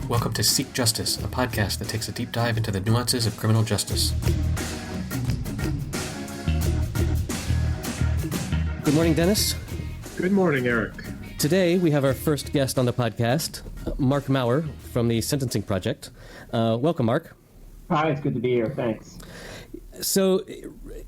Welcome to Seek Justice, a podcast that takes a deep dive into the nuances of criminal justice. Good morning, Dennis. Good morning, Eric. Today, we have our first guest on the podcast, Marc Maurer from the Sentencing Project. Welcome, Marc. Hi, it's good to be here. Thanks. So,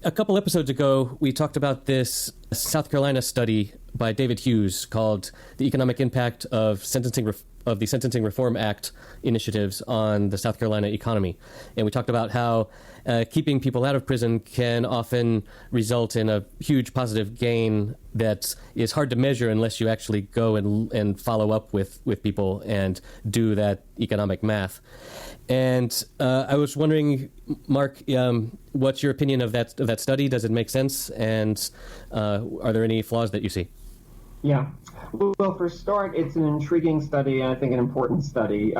a couple episodes ago, we talked about this South Carolina study by David Hughes called The Economic Impact of the Sentencing Reform Act initiatives on the South Carolina economy. And we talked about how keeping people out of prison can often result in a huge positive gain that is hard to measure unless you actually go and follow up with people and do that economic math. And I was wondering, Marc, what's your opinion of that study? Does it make sense? And are there any flaws that you see? Yeah. Well, for a start, it's an intriguing study, and I think an important study.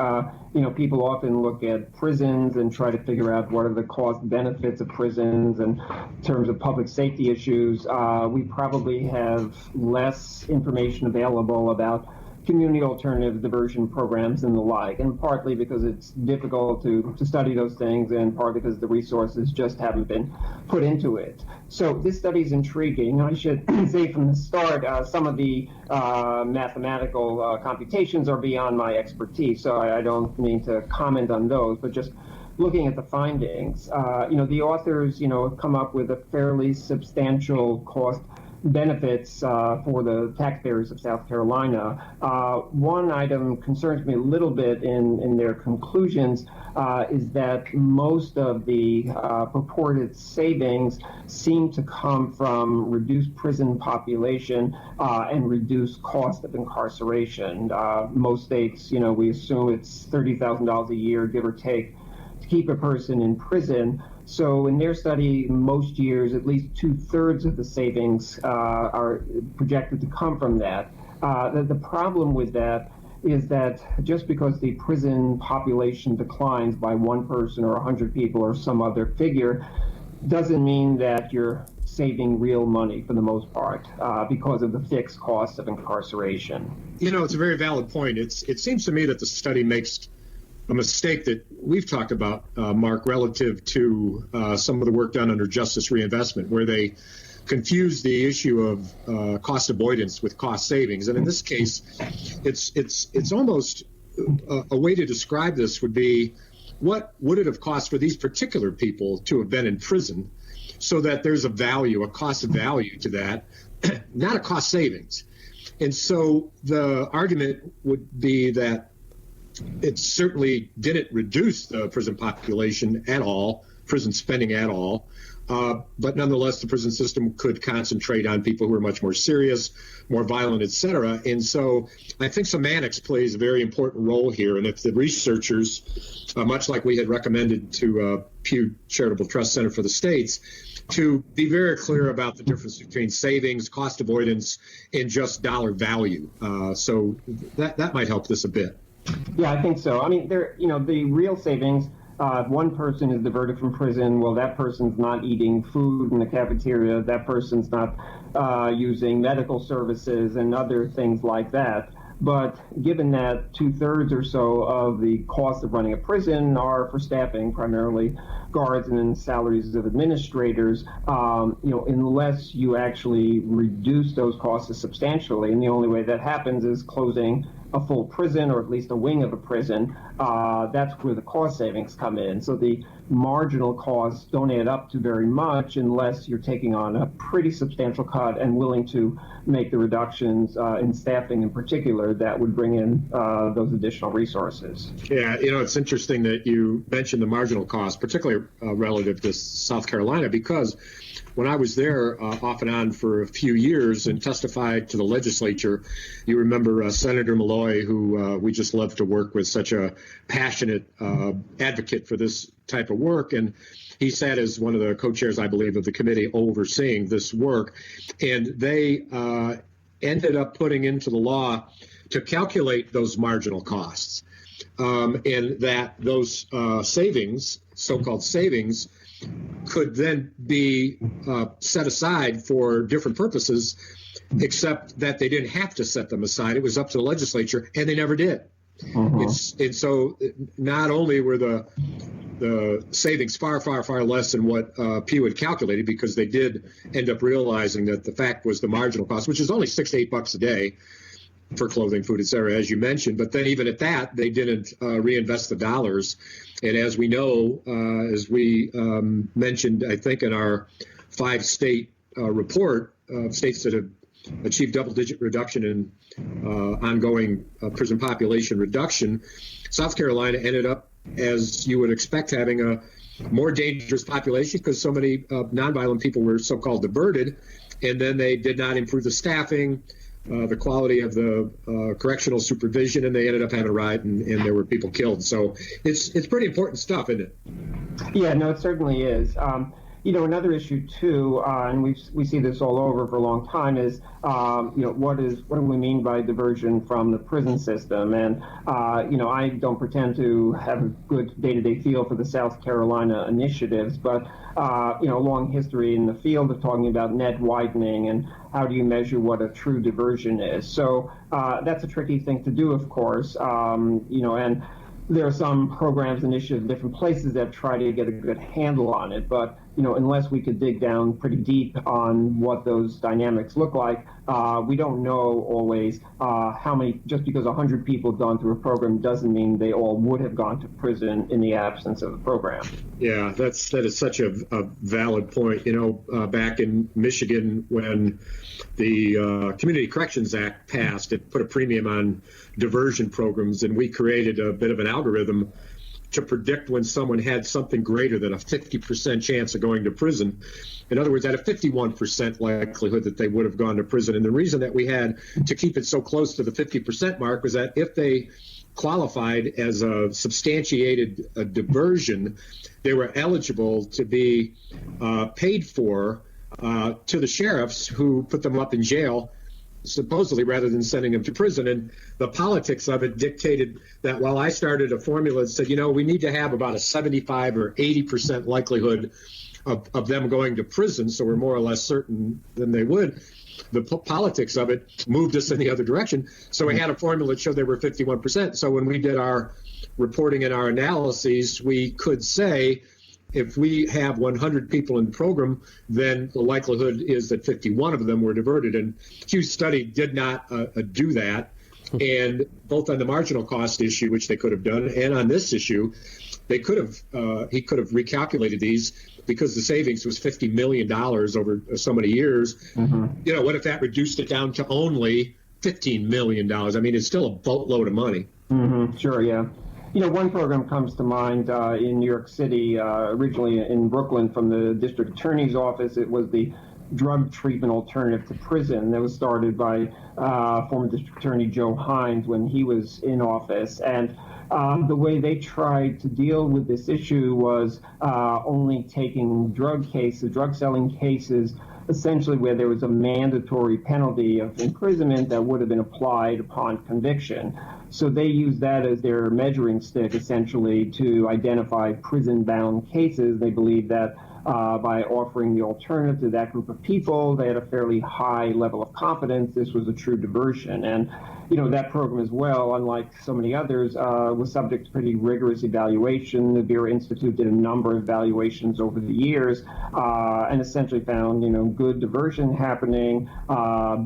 People often look at prisons and try to figure out what are the cost benefits of prisons and in terms of public safety issues. We probably have less information available about community alternative diversion programs and the like, and partly because it's difficult to study those things, and partly because the resources just haven't been put into it. So this study is intriguing. I should say from the start, some of the mathematical computations are beyond my expertise, so I don't mean to comment on those, but just looking at the findings, the authors, have come up with a fairly substantial cost benefits for the taxpayers of South Carolina. One item concerns me a little bit in their conclusions is that most of the purported savings seem to come from reduced prison population and reduced cost of incarceration. Most states, we assume it's $30,000 a year, give or take, to keep a person in prison. So in their study, most years, at least 2/3 of the savings are projected to come from that. The problem with that is that just because the prison population declines by one person or 100 people or some other figure doesn't mean that you're saving real money for the most part because of the fixed costs of incarceration. It's a very valid point. It seems to me that the study makes a mistake that we've talked about, Marc, relative to some of the work done under justice reinvestment, where they confuse the issue of cost avoidance with cost savings. And in this case, it's almost a way to describe this would be, what would it have cost for these particular people to have been in prison, so that there's a cost of value to that, not a cost savings. And so the argument would be that it certainly didn't reduce the prison population at all, prison spending at all, but nonetheless, the prison system could concentrate on people who are much more serious, more violent, et cetera. And so I think semantics plays a very important role here. And if the researchers, much like we had recommended to Pew Charitable Trust Center for the States, to be very clear about the difference between savings, cost avoidance, and just dollar value. So that might help this a bit. Yeah, I think so. I mean, the real savings, if one person is diverted from prison, well, that person's not eating food in the cafeteria, that person's not using medical services and other things like that. But given that 2/3 or so of the cost of running a prison are for staffing, primarily guards and then salaries of administrators, unless you actually reduce those costs substantially, and the only way that happens is closing a full prison or at least a wing of a prison, that's where the cost savings come in. So the marginal costs don't add up to very much unless you're taking on a pretty substantial cut and willing to make the reductions in staffing in particular that would bring in those additional resources. Yeah, it's interesting that you mentioned the marginal cost, particularly relative to South Carolina, because when I was there off and on for a few years and testified to the legislature, you remember Senator Malloy, who we just love to work with, such a passionate advocate for this type of work. And he sat as one of the co-chairs, I believe, of the committee overseeing this work. And they ended up putting into the law to calculate those marginal costs, and that those savings, so-called savings, could then be set aside for different purposes, except that they didn't have to set them aside. It was up to the legislature, and they never did. And so not only were the savings far, far, far less than what Pew had calculated, because they did end up realizing that the fact was the marginal cost, which is only $6 to $8 a day for clothing, food, et cetera, as you mentioned. But then even at that, they didn't reinvest the dollars. And as we know, as we mentioned, I think in our 5-state report, states that have achieved double-digit reduction in ongoing prison population reduction, South Carolina ended up, as you would expect, having a more dangerous population because so many nonviolent people were so-called diverted, and then they did not improve the staffing, the quality of the correctional supervision, and they ended up having a riot, and there were people killed. So it's pretty important stuff, isn't it? Yeah, no, it certainly is. Another issue too, and we see this all over for a long time, is what do we mean by diversion from the prison system? And I don't pretend to have a good day-to-day feel for the South Carolina initiatives, but a long history in the field of talking about net widening and how do you measure what a true diversion is. So that's a tricky thing to do, of course, and there are some programs, initiatives in different places that try to get a good handle on it, but unless we could dig down pretty deep on what those dynamics look like, we don't know always how many. Just because 100 people have gone through a program doesn't mean they all would have gone to prison in the absence of the program. Yeah, that is such a valid point. Back in Michigan, when the Community Corrections Act passed, it put a premium on diversion programs, and we created a bit of an algorithm to predict when someone had something greater than a 50% chance of going to prison. In other words, at a 51% likelihood that they would have gone to prison. And the reason that we had to keep it so close to the 50% mark was that if they qualified as a substantiated diversion, they were eligible to be paid for to the sheriffs who put them up in jail, supposedly, rather than sending them to prison. And the politics of it dictated that while I started a formula that said, we need to have about a 75 or 80% likelihood of them going to prison, so we're more or less certain than they would, the politics of it moved us in the other direction. So we had a formula that showed they were 51%. So when we did our reporting and our analyses, we could say, if we have 100 people in the program, then the likelihood is that 51 of them were diverted. And Hugh's study did not do that. And both on the marginal cost issue, which they could have done, and on this issue, he could have recalculated these because the savings was $50 million over so many years. Mm-hmm. What if that reduced it down to only $15 million? I mean, it's still a boatload of money. Mm-hmm. Sure, yeah. One program comes to mind in New York City, originally in Brooklyn from the district attorney's office. It was the drug treatment alternative to prison that was started by former district attorney Joe Hines when he was in office. And the way they tried to deal with this issue was only taking drug selling cases, essentially where there was a mandatory penalty of imprisonment that would have been applied upon conviction. So they used that as their measuring stick, essentially, to identify prison-bound cases. They believed that by offering the alternative to that group of people, they had a fairly high level of confidence this was a true diversion. And that program as well, unlike so many others, was subject to pretty rigorous evaluation. The Vera Institute did a number of evaluations over the years and essentially found, good diversion happening,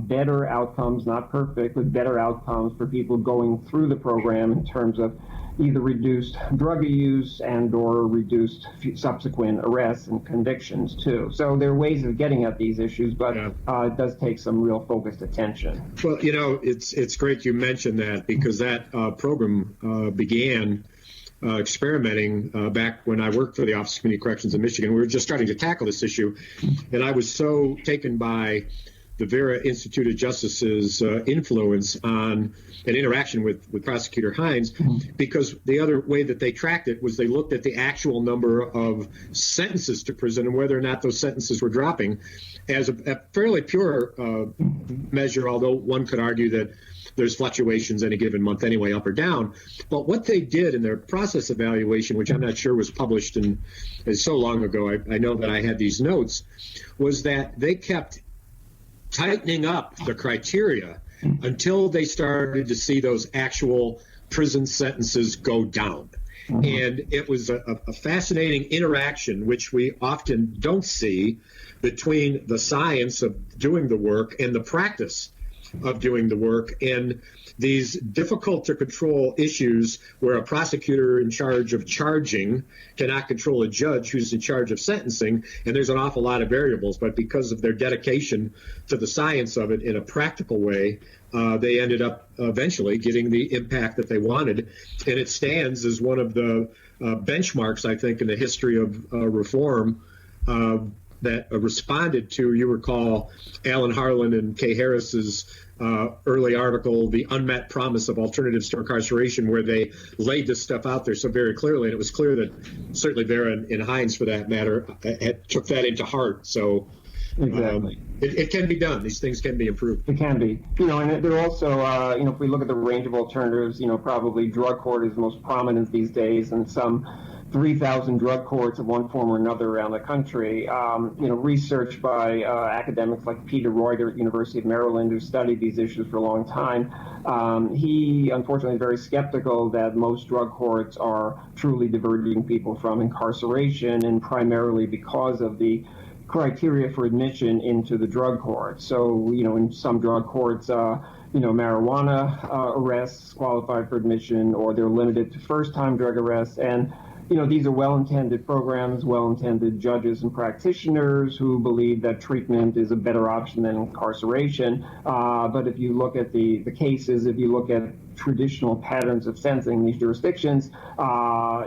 better outcomes, not perfect, but better outcomes for people going through the program in terms of either reduced drug use and or reduced subsequent arrests and convictions too. So there are ways of getting at these issues, but it does take some real focused attention. Well, it's great you mentioned that because that program began experimenting back when I worked for the Office of Community Corrections in Michigan. We were just starting to tackle this issue, and I was so taken by the Vera Institute of Justice's influence on an interaction with Prosecutor Hines, because the other way that they tracked it was they looked at the actual number of sentences to prison and whether or not those sentences were dropping as a fairly pure measure, although one could argue that there's fluctuations any given month anyway, up or down. But what they did in their process evaluation, which I'm not sure was published and is so long ago, I know that I had these notes, was that they kept tightening up the criteria until they started to see those actual prison sentences go down. And it was a fascinating interaction, which we often don't see, between the science of doing the work and the practice of doing the work, and these difficult to control issues where a prosecutor in charge of charging cannot control a judge who's in charge of sentencing, and there's an awful lot of variables, but because of their dedication to the science of it in a practical way, they ended up eventually getting the impact that they wanted, and it stands as one of the benchmarks, I think, in the history of reform that responded to, you recall, Alan Harlan and Kay Harris's early article, The Unmet Promise of Alternatives to Incarceration, where they laid this stuff out there so very clearly. And it was clear that certainly Vera and Hines, for that matter, took that into heart. So exactly. It can be done. These things can be improved. It can be. And they're also, if we look at the range of alternatives, probably drug court is most prominent these days, and some 3,000 drug courts of one form or another around the country. Research by academics like Peter Reuter at University of Maryland, who studied these issues for a long time. He, unfortunately, is very skeptical that most drug courts are truly diverting people from incarceration, and primarily because of the criteria for admission into the drug court. So, in some drug courts, marijuana arrests qualify for admission, or they're limited to first-time drug arrests. And these are well-intended programs, well-intended judges and practitioners who believe that treatment is a better option than incarceration. But if you look at the cases, if you look at traditional patterns of sentencing in these jurisdictions,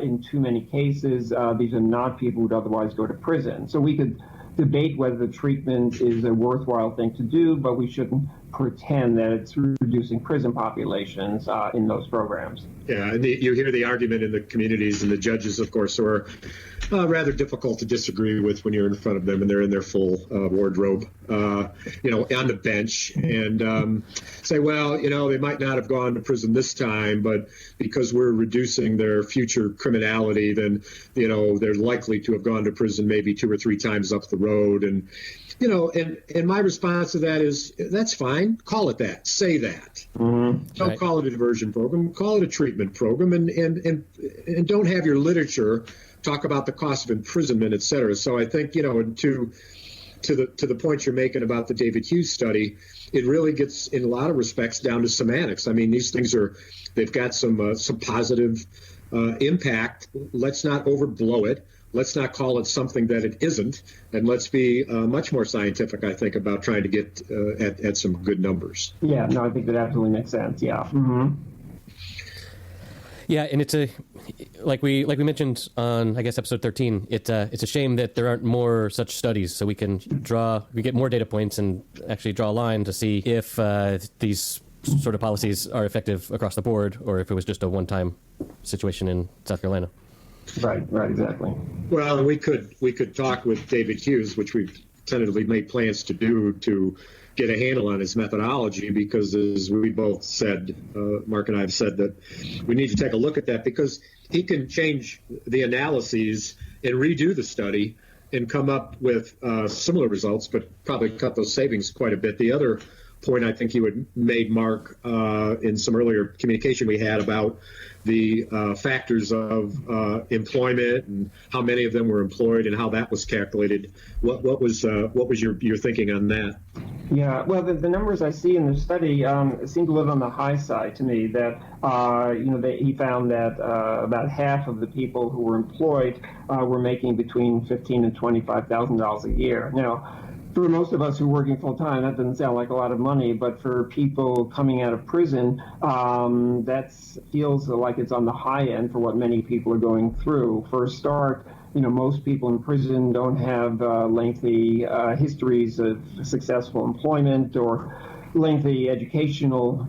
in too many cases, these are not people who would otherwise go to prison. So we could debate whether the treatment is a worthwhile thing to do, but we shouldn't pretend that it's reducing prison populations in those programs. Yeah, and you hear the argument in the communities, and the judges, of course, are rather difficult to disagree with when you're in front of them and they're in their full wardrobe, on the bench, and say, well, they might not have gone to prison this time, but because we're reducing their future criminality, then, they're likely to have gone to prison maybe 2 or 3 times up the road. And and my response to that is, that's fine. Call it that. Say that. Mm-hmm. Don't call it a diversion program. Call it a treatment program, and don't have your literature talk about the cost of imprisonment, et cetera. So I think, to the point you're making about the David Hughes study, it really gets, in a lot of respects, down to semantics. I mean, these things they've got some positive impact. Let's not overblow it. Let's not call it something that it isn't, and let's be much more scientific, I think, about trying to get at some good numbers. Yeah, no, I think that absolutely makes sense. Yeah. Mm-hmm. Yeah, and it's like we mentioned on, I guess, episode 13. It's a shame that there aren't more such studies, so we get more data points and actually draw a line to see if these sort of policies are effective across the board, or if it was just a one-time situation in South Carolina. Right, exactly. Well, we could talk with David Hughes, which we've tentatively made plans to do, to get a handle on his methodology, because as we both said, Mark and I have said, that we need to take a look at that, because he can change the analyses and redo the study and come up with similar results, but probably cut those savings quite a bit. The other point I think you had made, Mark, in some earlier communication we had about the factors of employment and how many of them were employed and how that was calculated. What was your thinking on that? Yeah, well, the numbers I see in the study seem to live on the high side to me. That he found that about half of the people who were employed were making between $15,000 and $25,000 a year. Now, for most of us who are working full time, that doesn't sound like a lot of money, but for people coming out of prison, that feels like it's on the high end for what many people are going through. For a start, most people in prison don't have lengthy histories of successful employment or lengthy educational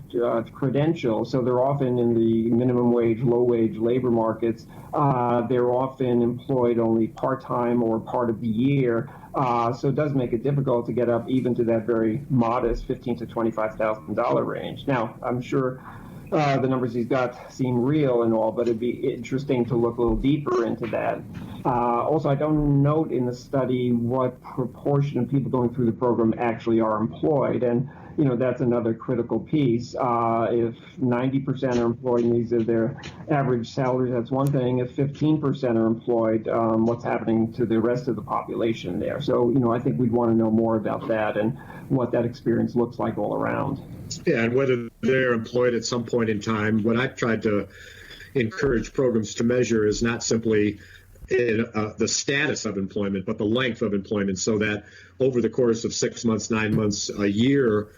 credentials, so they're often in the minimum wage, low wage labor markets. They're often employed only part-time or part of the year. So it does make it difficult to get up even to that very modest $15,000 to $25,000 range. Now, I'm sure the numbers he's got seem real and all, but it'd be interesting to look a little deeper into that. Also, I don't note in the study what proportion of people going through the program actually are employed. And that's another critical piece. If 90% are employed and these are their average salaries, that's one thing. If 15% are employed, what's happening to the rest of the population there? So, I think we'd want to know more about that and what that experience looks like all around. Yeah, and whether they're employed at some point in time. What I've tried to encourage programs to measure is not simply the status of employment, but the length of employment, so that over the course of 6 months, 9 months, a year,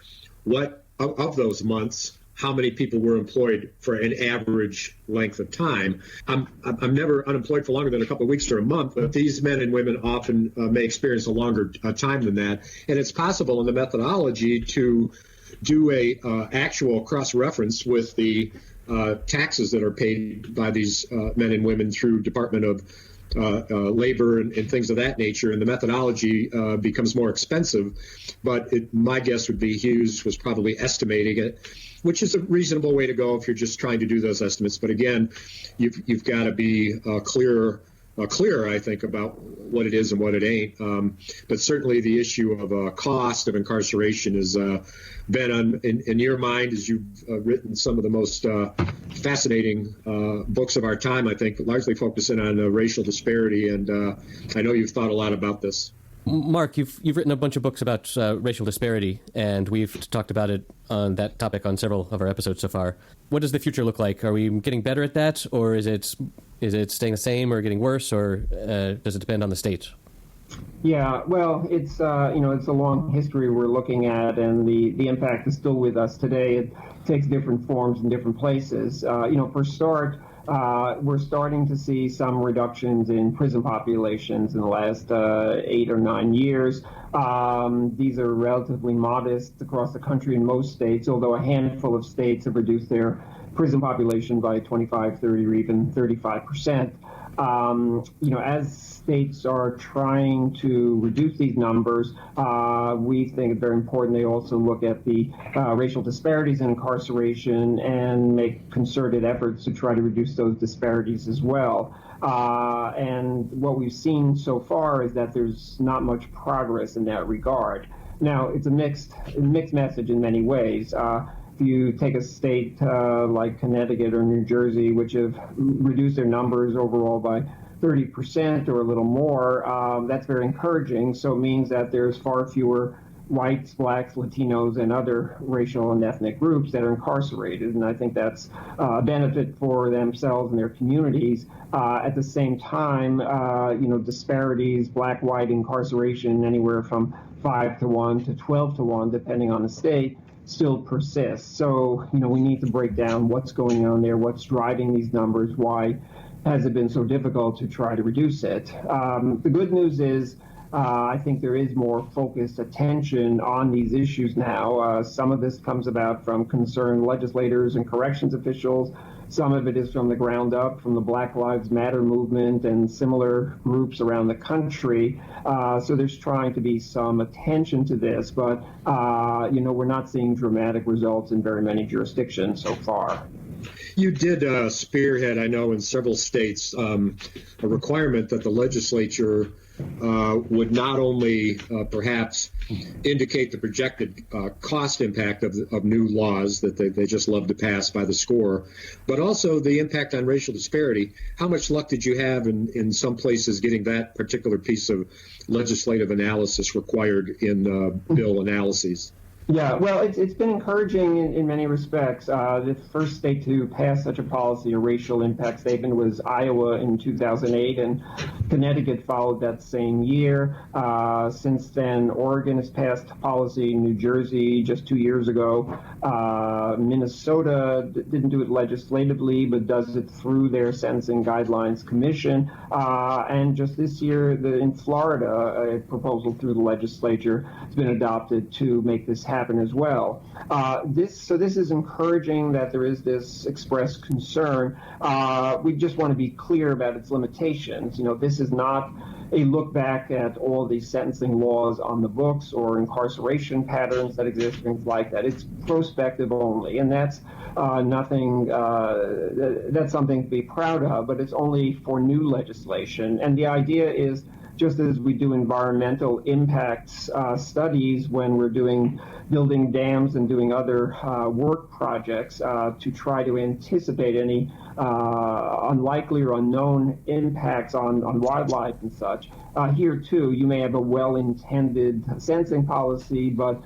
what of those months, how many people were employed for an average length of time. I'm never unemployed for longer than a couple of weeks or a month, but these men and women often may experience a longer time than that. And it's possible in the methodology to do a actual cross-reference with the taxes that are paid by these men and women through Department of labor and things of that nature, and the methodology becomes more expensive. But my guess would be Hughes was probably estimating it, which is a reasonable way to go if you're just trying to do those estimates. But again, you've got to be clearer, I think, about what it is and what it ain't. But certainly the issue of cost of incarceration has been in your mind, as you've written some of the most fascinating books of our time, I think, largely focusing on racial disparity. And I know you've thought a lot about this. Marc, you've written a bunch of books about racial disparity, and we've talked about it on that topic on several of our episodes so far. What does the future look like? Are we getting better at that, or is it staying the same, or getting worse, or does it depend on the state? Yeah, well, it's it's a long history we're looking at, and the impact is still with us today. It takes different forms in different places. For start, we're starting to see some reductions in prison populations in the last 8 or 9 years. These are relatively modest across the country in most states, although a handful of states have reduced their prison population by 25, 30, or even 35%. As states are trying to reduce these numbers, we think it's very important they also look at the racial disparities in incarceration and make concerted efforts to try to reduce those disparities as well. And what we've seen so far is that there's not much progress in that regard. Now, it's a mixed message in many ways. If you take a state like Connecticut or New Jersey, which have reduced their numbers overall by 30% or a little more, that's very encouraging. So it means that there's far fewer whites, blacks, Latinos, and other racial and ethnic groups that are incarcerated. And I think that's a benefit for themselves and their communities. At the same time, disparities, black-white incarceration, anywhere from 5 to 1 to 12 to 1, depending on the state, still persists. So, we need to break down what's going on there, what's driving these numbers, why has it been so difficult to try to reduce it. The good news is I think there is more focused attention on these issues now. Some of this comes about from concerned legislators and corrections officials. Some of it is from the ground up, from the Black Lives Matter movement and similar groups around the country. So there's trying to be some attention to this, but we're not seeing dramatic results in very many jurisdictions so far. You did spearhead, I know, in several states, a requirement that the legislature would not only perhaps indicate the projected cost impact of new laws that they just love to pass by the score, but also the impact on racial disparity. How much luck did you have in some places getting that particular piece of legislative analysis required in bill analyses? Yeah, well, it's been encouraging in many respects. The first state to pass such a policy, a racial impact statement, was Iowa in 2008, and Connecticut followed that same year. Since then, Oregon has passed policy, New Jersey just 2 years ago. Minnesota didn't do it legislatively, but does it through their Sentencing Guidelines Commission. And just this year, in Florida, a proposal through the legislature has been adopted to make this happen as well. This is encouraging that there is this expressed concern. We just want to be clear about its limitations. This is not a look back at all these sentencing laws on the books or incarceration patterns that exist, things like that. It's prospective only, and that's nothing. That's something to be proud of, but it's only for new legislation. And the idea is just as we do environmental impacts studies when we're building dams and doing other work projects to try to anticipate any unlikely or unknown impacts on wildlife and such. Here, too, you may have a well-intended sensing policy, but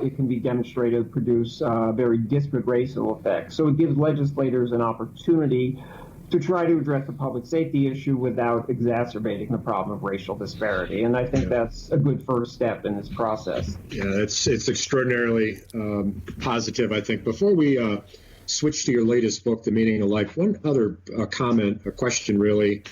it can be demonstrated to produce very disparate racial effects. So it gives legislators an opportunity to try to address the public safety issue without exacerbating the problem of racial disparity. And I think that's a good first step in this process. Yeah, it's extraordinarily positive, I think. Before we switch to your latest book, The Meaning of Life, one other comment, a question really,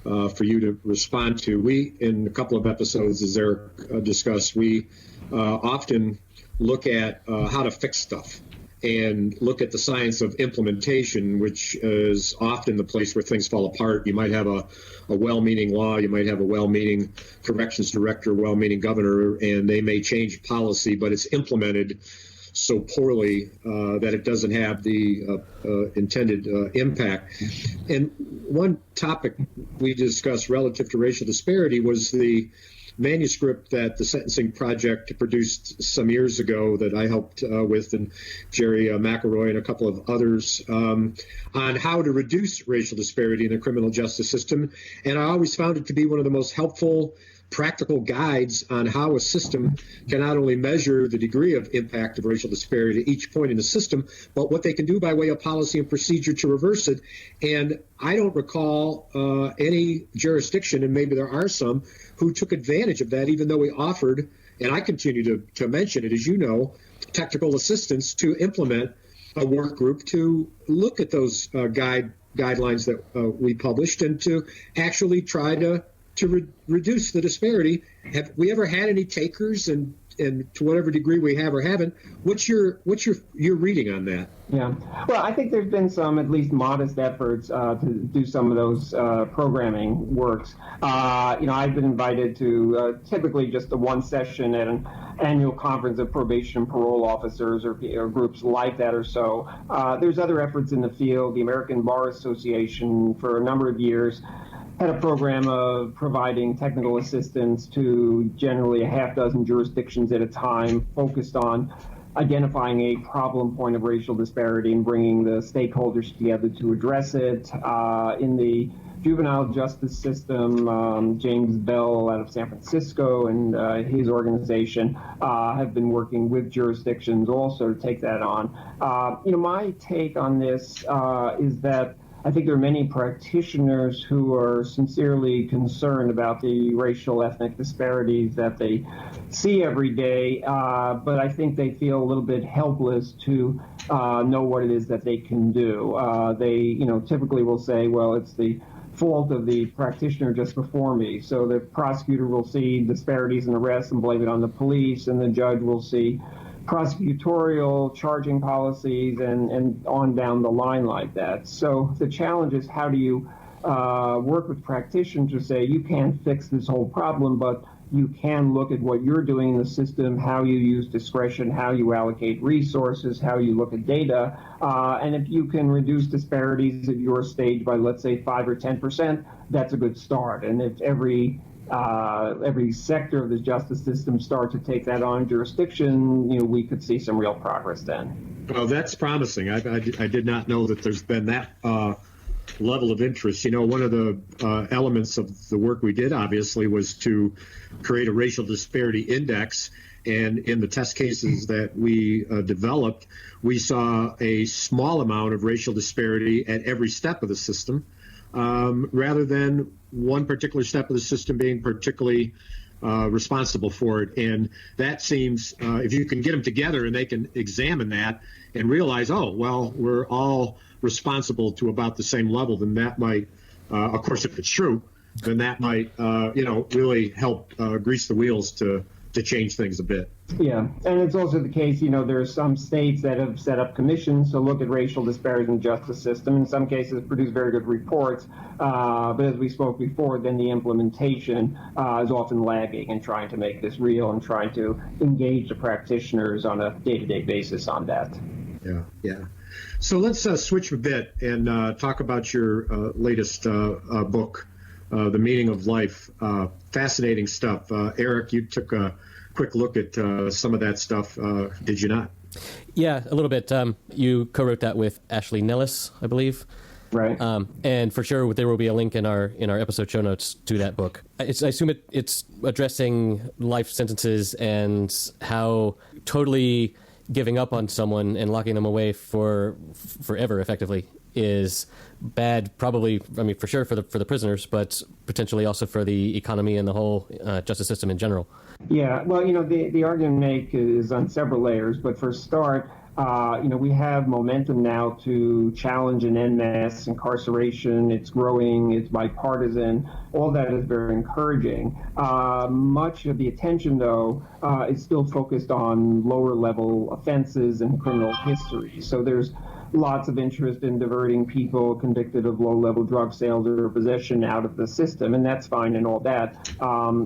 for you to respond to. We, in a couple of episodes, as Eric discussed, we often look at how to fix stuff and look at the science of implementation, which is often the place where things fall apart. You might have a well-meaning law, you might have a well-meaning corrections director, well-meaning governor, and they may change policy, but it's implemented so poorly that it doesn't have the intended impact. And one topic we discussed relative to racial disparity was the manuscript that the Sentencing Project produced some years ago that I helped with, and Jerry McElroy and a couple of others, on how to reduce racial disparity in the criminal justice system. And I always found it to be one of the most helpful practical guides on how a system can not only measure the degree of impact of racial disparity at each point in the system, but what they can do by way of policy and procedure to reverse it. And I don't recall any jurisdiction, and maybe there are some, who took advantage of that, even though we offered, and I continue to mention it, as you know, technical assistance to implement a work group to look at those guidelines that we published and to actually try to reduce the disparity. Have we ever had any takers, and to whatever degree we have or haven't, what's your reading on that? Yeah, well, I think there's been some at least modest efforts to do some of those programming works. I've been invited to typically just a one session at an annual conference of probation and parole officers or groups like that or so. There's other efforts in the field. The American Bar Association for a number of years had a program of providing technical assistance to generally a half dozen jurisdictions at a time, focused on identifying a problem point of racial disparity and bringing the stakeholders together to address it. In the juvenile justice system, James Bell out of San Francisco and his organization have been working with jurisdictions also to take that on. My take on this is that I think there are many practitioners who are sincerely concerned about the racial ethnic disparities that they see every day, but I think they feel a little bit helpless to know what it is that they can do. They, typically will say, well, it's the fault of the practitioner just before me. So the prosecutor will see disparities in arrests and blame it on the police, and the judge will see prosecutorial charging policies and on down the line like that. So the challenge is, how do you work with practitioners to say you can't fix this whole problem, but you can look at what you're doing in the system, how you use discretion, how you allocate resources, how you look at data, and if you can reduce disparities at your stage by, let's say, 5 or 10%, that's a good start. And if every sector of the justice system starts to take that on jurisdiction, we could see some real progress then. Well, that's promising. I did not know that there's been that level of interest. One of the elements of the work we did, obviously, was to create a racial disparity index. And in the test cases that we developed, we saw a small amount of racial disparity at every step of the system, rather than one particular step of the system being particularly responsible for it. And that seems, if you can get them together and they can examine that and realize, oh, well, we're all responsible to about the same level, then that might, of course, if it's true, then that might, really help grease the wheels to change things a bit. Yeah, and it's also the case, there are some states that have set up commissions to look at racial disparities in the justice system. In some cases, produce very good reports, but as we spoke before, then the implementation is often lagging in trying to make this real and trying to engage the practitioners on a day-to-day basis on that. Yeah. So let's switch a bit and talk about your latest book, the meaning of life. Fascinating stuff. Eric, you took a quick look at some of that stuff, did you not? Yeah, a little bit. You co-wrote that with Ashley Nellis, I believe. Right. And for sure, there will be a link in our episode show notes to that book. I assume it's addressing life sentences and how totally giving up on someone and locking them away forever, effectively, is bad. Probably, I mean, for sure for the prisoners, but potentially also for the economy and the whole justice system in general. Yeah. Well, the argument make is on several layers, but for a start, we have momentum now to challenge and end mass incarceration. It's growing, it's bipartisan. All that is very encouraging. Much of the attention, though, is still focused on lower level offenses and criminal history. So there's lots of interest in diverting people convicted of low-level drug sales or possession out of the system, and that's fine and all that.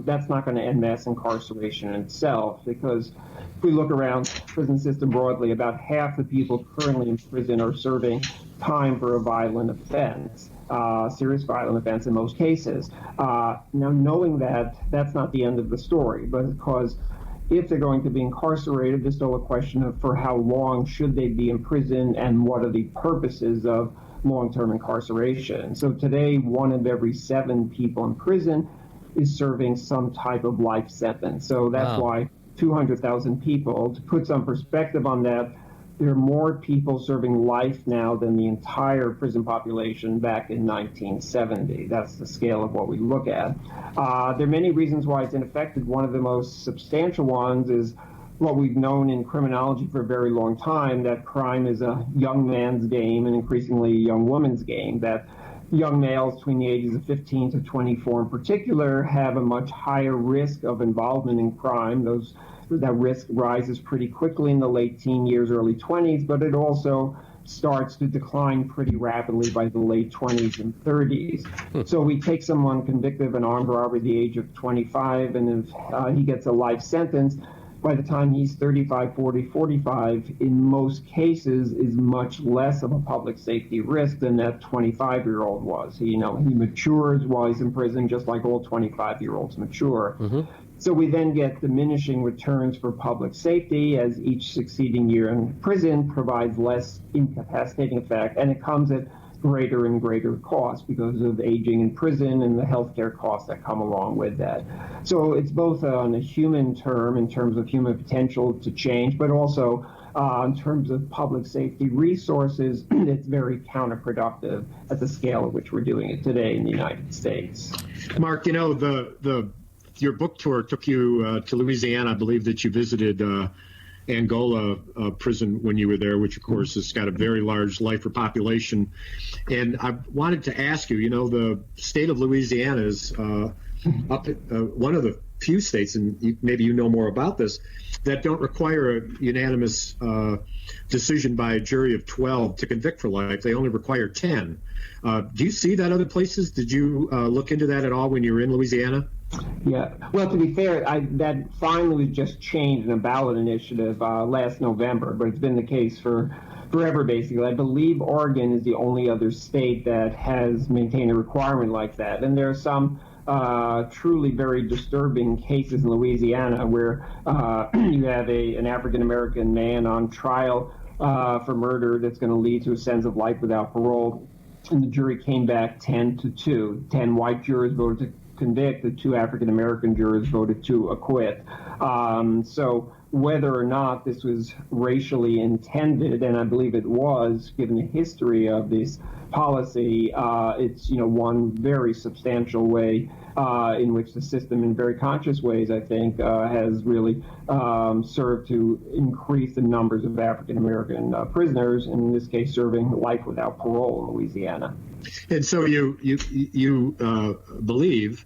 That's not going to end mass incarceration in itself, because if we look around the prison system broadly, about half the people currently in prison are serving time for a violent offense, serious violent offense in most cases. Now, knowing that, that's not the end of the story, but because if they're going to be incarcerated, there's still a question of for how long should they be in prison and what are the purposes of long-term incarceration. So today, 1 of every 7 people in prison is serving some type of life sentence. So that's why 200,000 people. To put some perspective on that, there are more people serving life now than the entire prison population back in 1970. That's the scale of what we look at. There are many reasons why it's ineffective. One of the most substantial ones is what we've known in criminology for a very long time, that crime is a young man's game and increasingly a young woman's game, that young males between the ages of 15 to 24 in particular have a much higher risk of involvement in crime. That risk rises pretty quickly in the late teen years, early 20s, but it also starts to decline pretty rapidly by the late 20s and 30s. So we take someone convicted of an armed robbery at the age of 25, and if he gets a life sentence, by the time he's 35, 40, 45, in most cases is much less of a public safety risk than that 25-year-old was. He matures while he's in prison, just like all 25-year-olds mature. Mm-hmm. So we then get diminishing returns for public safety as each succeeding year in prison provides less incapacitating effect, and it comes at greater and greater cost because of aging in prison and the healthcare costs that come along with that. So it's both on a human term, in terms of human potential to change, but also in terms of public safety resources, it's very counterproductive at the scale at which we're doing it today in the United States. Mark, your book tour took you to Louisiana. I believe that you visited Angola prison when you were there, which of course has got a very large lifer population. And I wanted to ask you, the state of Louisiana is one of the few states, and maybe you know more about this, that don't require a unanimous decision by a jury of 12 to convict for life. They only require 10. Do you see that other places? Did you look into that at all when you were in Louisiana? Yeah. Well, to be fair, that finally was just changed in a ballot initiative last November, but it's been the case for forever, basically. I believe Oregon is the only other state that has maintained a requirement like that. And there are some truly very disturbing cases in Louisiana where you have an African-American man on trial for murder that's going to lead to a sentence of life without parole. And the jury came back 10-2. 10 white jurors voted to convict, the 2 African-American jurors voted to acquit. So whether or not this was racially intended, and I believe it was, given the history of this policy, it's one very substantial way in which the system, in very conscious ways, I think, has really served to increase the numbers of African-American prisoners, and in this case, serving life without parole in Louisiana. And so you believe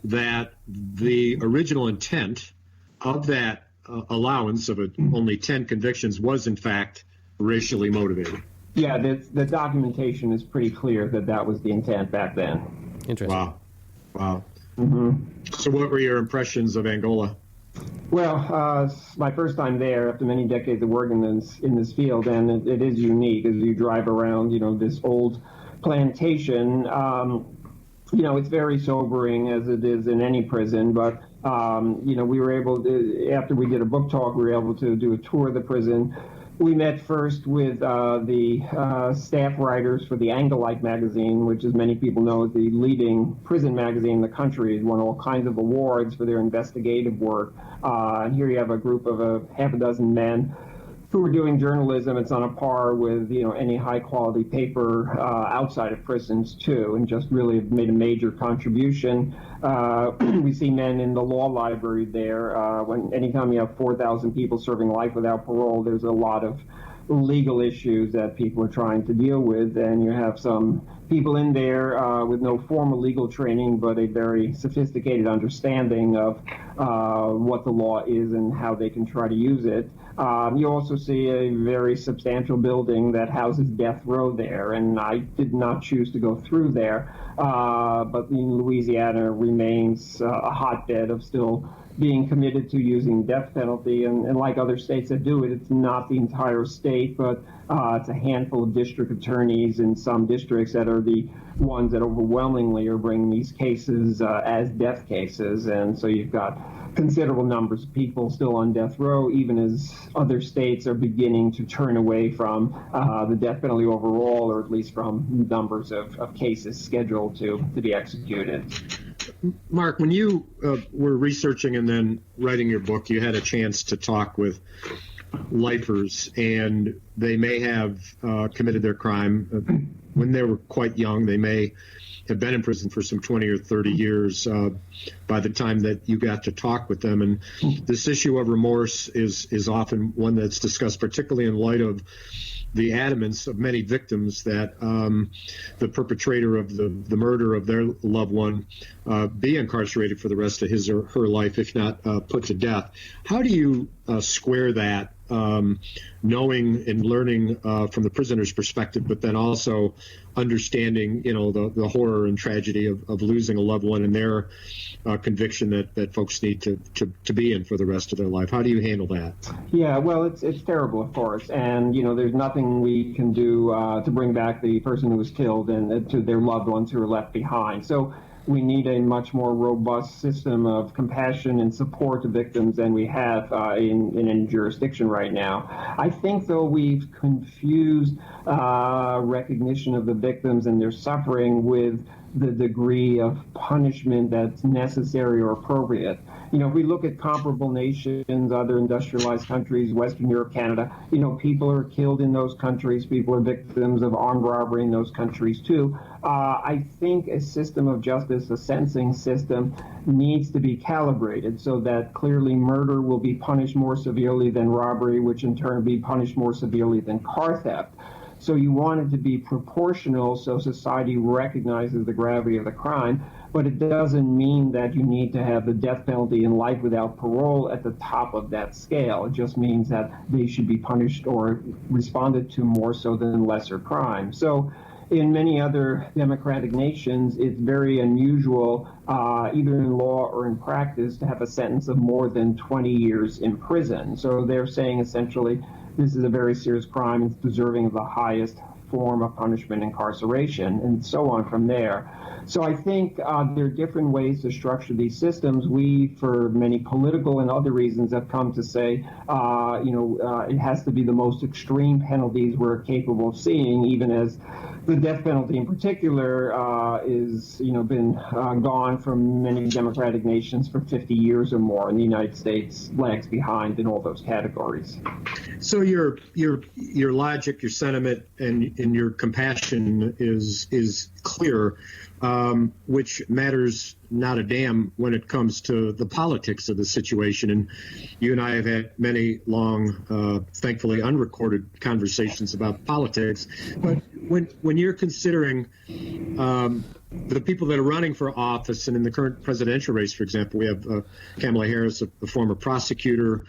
that the original intent of that allowance of only 10 convictions was in fact racially motivated? Yeah, the documentation is pretty clear that was the intent back then. Interesting. Wow. Mm-hmm. So what were your impressions of Angola? Well, my first time there after many decades of work in this field, and it is unique as you drive around, this old plantation. It's very sobering, as it is in any prison, but we were able to, after we did a book talk, we were able to do a tour of the prison. We met first with the staff writers for the Angola magazine, which, as many people know, is the leading prison magazine in the country. It won all kinds of awards for their investigative work. And here you have a group of half a dozen men who are doing journalism. It's on a par with any high quality paper outside of prisons too, and just really made a major contribution. We see men in the law library there. Anytime you have 4,000 people serving life without parole, there's a lot of legal issues that people are trying to deal with, and you have some people in there with no formal legal training, but a very sophisticated understanding of what the law is and how they can try to use it. You also see a very substantial building that houses death row there, and I did not choose to go through there, but Louisiana remains a hotbed of still being committed to using death penalty, and like other states that do it, it's not the entire state, but it's a handful of district attorneys in some districts that are the ones that overwhelmingly are bringing these cases as death cases, and so you've got considerable numbers of people still on death row, even as other states are beginning to turn away from the death penalty overall, or at least from numbers of cases scheduled to be executed. Marc, when you were researching and then writing your book, you had a chance to talk with lifers, and they may have committed their crime when they were quite young. They may have been in prison for some 20 or 30 years by the time that you got to talk with them. And this issue of remorse is often one that's discussed, particularly in light of the adamance of many victims that the perpetrator of the murder of their loved one be incarcerated for the rest of his or her life, if not put to death. How do you square that, knowing and learning from the prisoner's perspective, but then also understanding, the horror and tragedy of losing a loved one and their conviction that folks need to be in for the rest of their life? How do you handle that? Yeah, well, it's terrible, of course, and there's nothing we can do to bring back the person who was killed and to their loved ones who are left behind. So we need a much more robust system of compassion and support to victims than we have in any jurisdiction right now. I think, though, we've confused recognition of the victims and their suffering with the degree of punishment that's necessary or appropriate. If we look at comparable nations, other industrialized countries, Western Europe, Canada, people are killed in those countries. People are victims of armed robbery in those countries, too. I think a system of justice, a sentencing system, needs to be calibrated so that clearly murder will be punished more severely than robbery, which in turn will be punished more severely than car theft. So you want it to be proportional so society recognizes the gravity of the crime, but it doesn't mean that you need to have the death penalty and life without parole at the top of that scale. It just means that they should be punished or responded to more so than lesser crimes. So in many other democratic nations, it's very unusual, either in law or in practice, to have a sentence of more than 20 years in prison. So they're saying essentially this is a very serious crime. It's deserving of the highest form of punishment, incarceration, and so on from there. So I think there are different ways to structure these systems. We, for many political and other reasons, have come to say, it has to be the most extreme penalties we're capable of seeing, even as the death penalty in particular is, been gone from many democratic nations for 50 years or more, and the United States lags behind in all those categories. So your logic, your sentiment, and your compassion is clear, which matters not a damn when it comes to the politics of the situation. And you and I have had many long, thankfully unrecorded conversations about politics. But when you're considering the people that are running for office, and in the current presidential race, for example, we have Kamala Harris, a former prosecutor,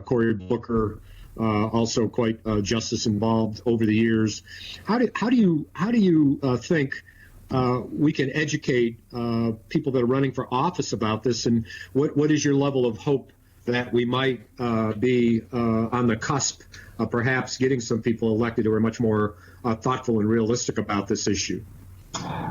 Cory Booker, also quite justice involved over the years. How do you think we can educate people that are running for office about this, and what is your level of hope that we might be on the cusp of perhaps getting some people elected who are much more thoughtful and realistic about this issue?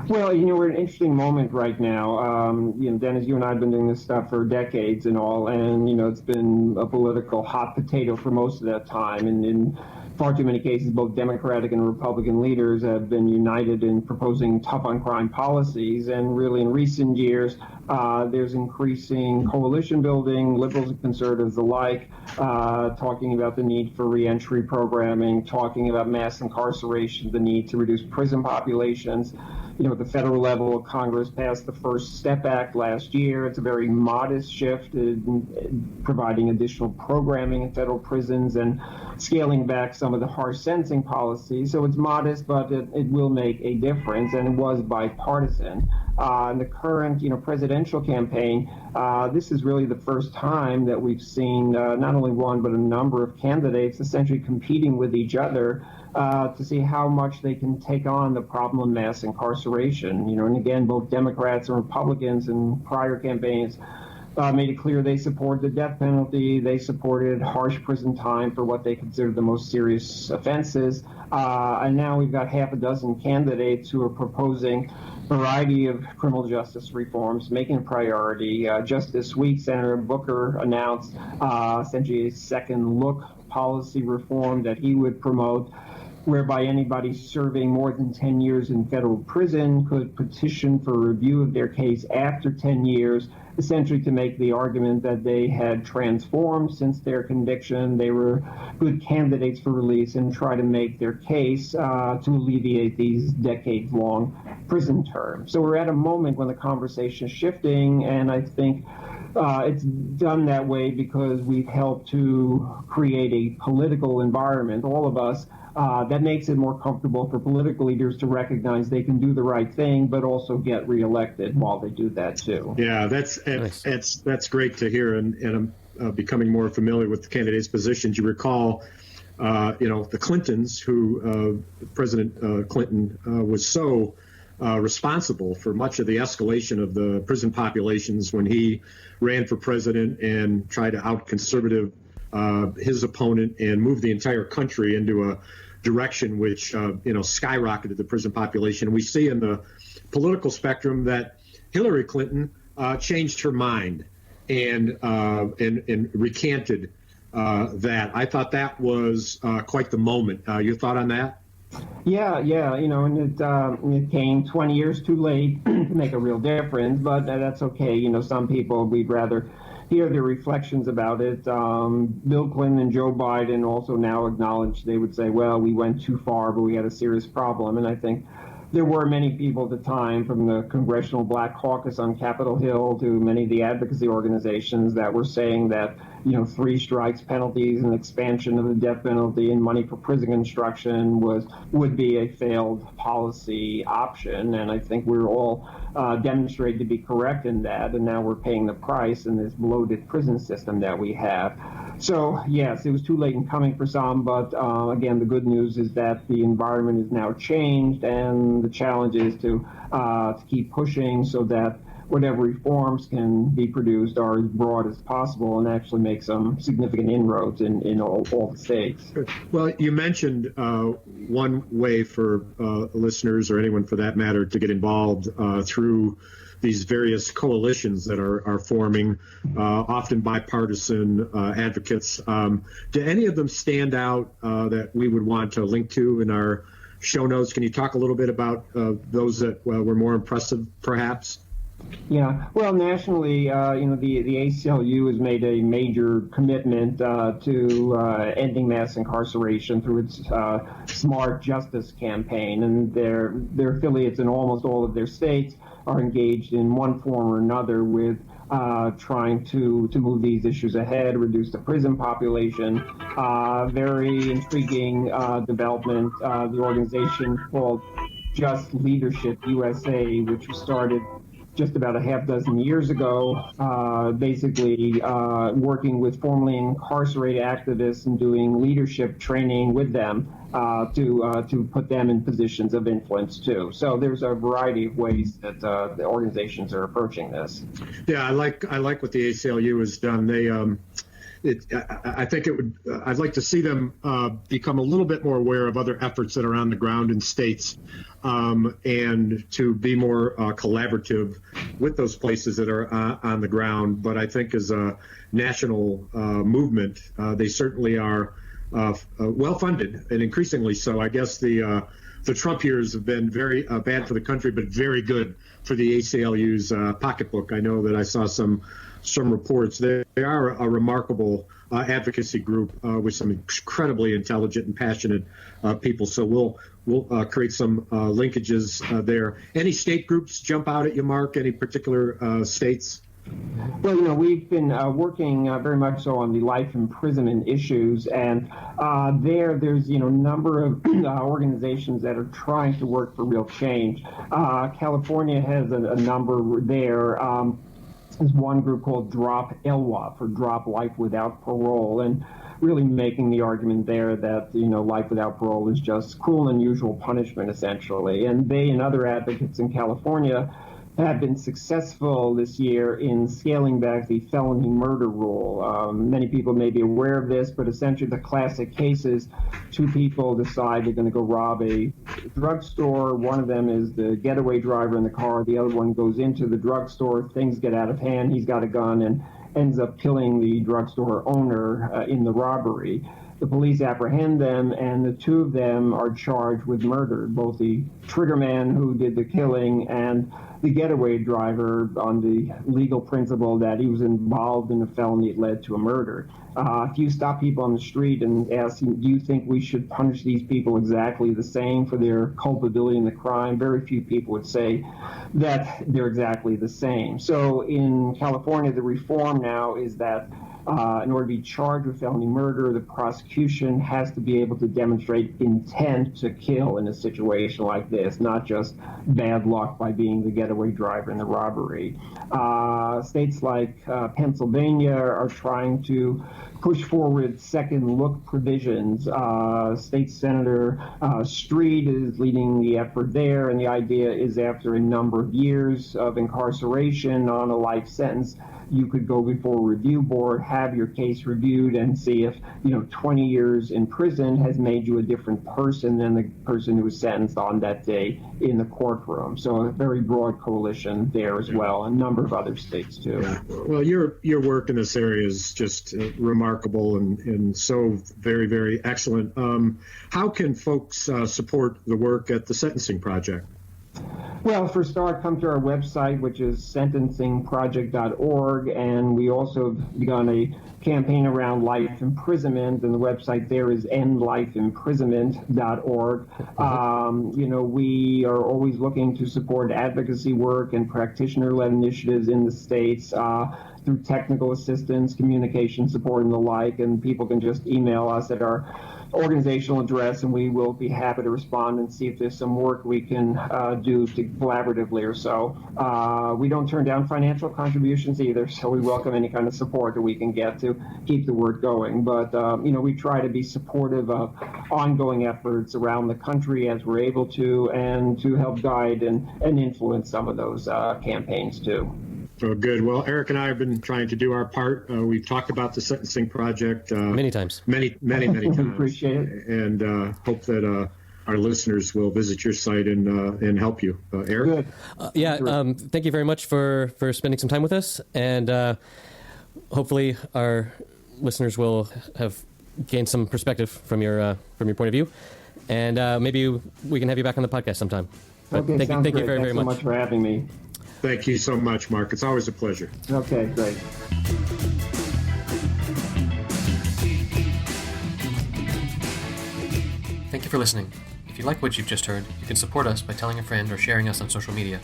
Well, we're in an interesting moment right now. Dennis, you and I have been doing this stuff for decades and all, and, it's been a political hot potato for most of that time. And in far too many cases, both Democratic and Republican leaders have been united in proposing tough on crime policies. And really, in recent years, there's increasing coalition building, liberals and conservatives alike, talking about the need for reentry programming, talking about mass incarceration, the need to reduce prison populations. At the federal level, Congress passed the First Step Act last year. It's a very modest shift in providing additional programming in federal prisons and scaling back some of the harsh sentencing policies. So it's modest, but it will make a difference, and it was bipartisan. In the current, presidential campaign, this is really the first time that we've seen not only one, but a number of candidates essentially competing with each other to see how much they can take on the problem of mass incarceration. And again, both Democrats and Republicans in prior campaigns made it clear they supported the death penalty. They supported harsh prison time for what they considered the most serious offenses. And now we've got half a dozen candidates who are proposing a variety of criminal justice reforms, making a priority. Just this week, Senator Booker announced essentially a second look policy reform that he would promote, whereby anybody serving more than 10 years in federal prison could petition for review of their case after 10 years, essentially to make the argument that they had transformed since their conviction, they were good candidates for release, and try to make their case to alleviate these decades-long prison terms. So we're at a moment when the conversation is shifting, and I think it's done that way because we've helped to create a political environment, all of us, that makes it more comfortable for political leaders to recognize they can do the right thing, but also get reelected while they do that too. Yeah, that's great to hear, and I'm becoming more familiar with the candidates' positions. You recall, the Clintons, who President Clinton was so responsible for much of the escalation of the prison populations when he ran for president and tried to out-conservative his opponent and move the entire country into a direction which skyrocketed the prison population. We see in the political spectrum that Hillary Clinton changed her mind and recanted that. I thought that was quite the moment. Your thought on that? Yeah, and it came 20 years too late to make a real difference, but that's okay. Some people, we'd rather hear their reflections about it. Bill Clinton and Joe Biden also now acknowledge, they would say, well, we went too far, but we had a serious problem. And I think there were many people at the time, from the Congressional Black Caucus on Capitol Hill to many of the advocacy organizations, that were saying that, 3 strikes penalties and expansion of the death penalty and money for prison construction would be a failed policy option. And I think we're all demonstrated to be correct in that. And now we're paying the price in this bloated prison system that we have. So, yes, it was too late in coming for some. But again, the good news is that the environment is now changed, and the challenge is to keep pushing so that whatever reforms can be produced are as broad as possible and actually make some significant inroads in all the states. Well, you mentioned one way for listeners, or anyone for that matter, to get involved through these various coalitions that are forming, often bipartisan advocates. Do any of them stand out that we would want to link to in our show notes? Can you talk a little bit about those that were more impressive, perhaps? Yeah, well, nationally, the ACLU has made a major commitment to ending mass incarceration through its Smart Justice campaign, and their affiliates in almost all of their states are engaged in one form or another with trying to move these issues ahead, reduce the prison population. Very intriguing development. The organization called Just Leadership USA, which was started just about a half dozen years ago, basically working with formerly incarcerated activists and doing leadership training with them to put them in positions of influence too. So there's a variety of ways that the organizations are approaching this. Yeah, I like what the ACLU has done. They I think I'd like to see them become a little bit more aware of other efforts that are on the ground in states and to be more collaborative with those places that are on the ground. But I think as a national movement, they certainly are well-funded, and increasingly so. I guess the Trump years have been very bad for the country, but very good for the ACLU's pocketbook. I know that I saw some reports. They are a remarkable advocacy group with some incredibly intelligent and passionate people. So we'll create some linkages there. Any state groups jump out at you, Mark? Any particular states? Well, we've been working very much so on the life imprisonment issues, and there's a number of organizations that are trying to work for real change. California has a number there. There's one group called Drop LWOP, or Drop Life Without Parole, and really making the argument there that life without parole is just cruel and unusual punishment, essentially. And they and other advocates in California have been successful this year in scaling back the felony murder rule. Many people may be aware of this, but essentially the classic case is two people decide they're going to go rob a drugstore. One of them is the getaway driver in the car. The other one goes into the drugstore. Things get out of hand. He's got a gun and ends up killing the drugstore owner in the robbery. The police apprehend them, and the two of them are charged with murder, both the triggerman who did the killing and the getaway driver, on the legal principle that he was involved in a felony that led to a murder. If you stop people on the street and ask them, do you think we should punish these people exactly the same for their culpability in the crime, very few people would say that they're exactly the same. So in California, the reform now is that in order to be charged with felony murder, the prosecution has to be able to demonstrate intent to kill in a situation like this, not just bad luck by being the getaway driver in the robbery. States like Pennsylvania are trying to push forward second look provisions. State Senator Street is leading the effort there, and the idea is after a number of years of incarceration on a life sentence, you could go before a review board, have your case reviewed, and see if 20 years in prison has made you a different person than the person who was sentenced on that day in the courtroom. So a very broad coalition there as well, a number of other states too. Well, your work in this area is just remarkable and so very, very excellent. How can folks support the work at the Sentencing Project? Well, for a start, come to our website, which is sentencingproject.org, and we also have begun a campaign around life imprisonment, and the website there is endlifeimprisonment.org. We are always looking to support advocacy work and practitioner-led initiatives in the states through technical assistance, communication support, and the like, and people can just email us at our organizational address, and we will be happy to respond and see if there's some work we can do collaboratively or so. We don't turn down financial contributions either, so we welcome any kind of support that we can get to keep the work going. But, we try to be supportive of ongoing efforts around the country as we're able to, and to help guide and influence some of those campaigns too. Oh, good. Well, Eric and I have been trying to do our part. We've talked about the Sentencing Project many times. Many times. Appreciate it. And hope that our listeners will visit your site and help you. Eric? Good. Thank you very much for spending some time with us. And hopefully our listeners will have gained some perspective from your point of view. And maybe we can have you back on the podcast sometime. But Okay, thank you very, very much. Thanks so much for having me. Thank you so much, Mark. It's always a pleasure. Okay, great. Thank you for listening. If you like what you've just heard, you can support us by telling a friend or sharing us on social media.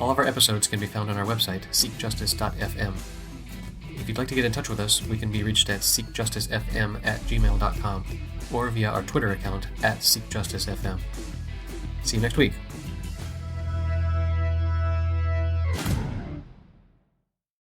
All of our episodes can be found on our website, seekjustice.fm. If you'd like to get in touch with us, we can be reached at seekjusticefm@gmail.com or via our Twitter account @seekjusticefm. See you next week.